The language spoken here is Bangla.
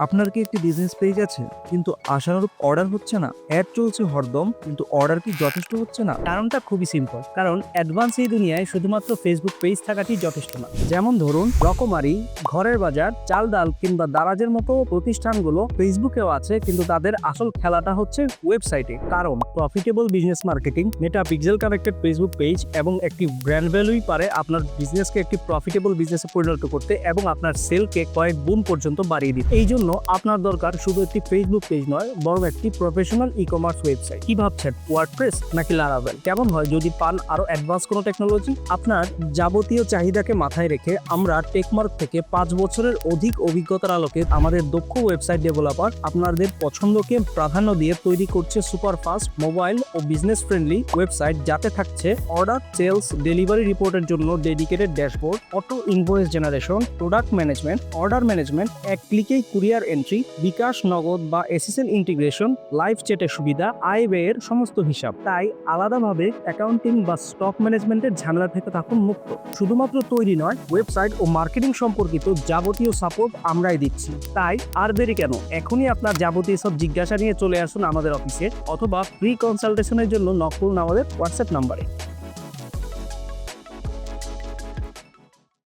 আপনার কি একটি বিজনেস পেজ আছে কিন্তু আশানুরূপ অর্ডার হচ্ছে না? অ্যাড চলছে হরদম কিন্তু অর্ডার কি যথেষ্ট হচ্ছে না? কারণটা খুবই সিম্পল, কারণ অ্যাডভান্স এই দুনিয়ায় শুধুমাত্র ফেসবুক পেজ থাকাটি যথেষ্ট না। যেমন ধরুন রকমারি, ঘরের বাজার, চাল ডাল কিংবা দারাজের মতো প্রতিষ্ঠানগুলো ফেসবুকেও আছে, কিন্তু তাদের আসল খেলাটা হচ্ছে ওয়েবসাইটে। কারণ প্রফিটেবল বিজনেস মার্কেটিং, মেটা পিক্সেল কানেক্টেড ফেসবুক পেজ এবং একটি ব্র্যান্ড ভ্যালুই পারে আপনার বিজনেসকে একটি প্রফিটেবল বিজনেসে পরিণত করতে এবং আপনার সেলকে কয়েক গুণ পর্যন্ত বাড়িয়ে দিতে। এই জন্য আপনার দরকার শুধু একটি ফেসবুক পেজ নয়, বরং একটি প্রফেশনাল ই কমার্স ওয়েবসাইট। কি ভাবছেন, ওয়ার্ডপ্রেস নাকি লারাভেল? কেমন হয় যদি পান আরো অ্যাডভান্স কোনো টেকনোলজি? আপনার যাবতীয় চাহিদাকে মাথায় রেখে আমরা টেকমার্ক থেকে 5 বছরের অধিক অভিজ্ঞতার আলোকে আমাদের দক্ষ ওয়েবসাইট ডেভেলপার আপনাদের পছন্দকে প্রাধান্য দিয়ে তৈরি করছে সুপার ফাস্ট, মোবাইল ও বিজনেস ফ্রেন্ডলি ওয়েবসাইট, যাতে থাকছে অর্ডার, সেলস, ডেলিভারি রিপোর্টের জন্য dedicated dashboard, auto invoice generation, product management, order management, এক ক্লিকেই কুরিয়ার এন্ট্রি, বিকাশ, নগদ বা এসএসএল ইন্টিগ্রেশন, লাইভ চ্যাটের সুবিধা, আয় ব্যয়ের সমস্ত হিসাব। তাই আলাদাভাবে অ্যাকাউন্টিং বা স্টক ম্যানেজমেন্টের ঝামেলা থেকে থাকুন মুক্ত। শুধুমাত্র তৈরি নয়, ওয়েবসাইট ও মার্কেটিং সম্পর্কিত যাবতীয় সাপোর্ট আমরাই দিচ্ছি। তাই আর দেরি কেন, এখনই আপনার যাবতীয় সব জিজ্ঞাসা নিয়ে চলে আসুন আমাদের অফিসে, অথবা ফ্রি কনসালটেশনের জন্য নক করুন আমাদের হোয়াটসঅ্যাপ নাম্বারে।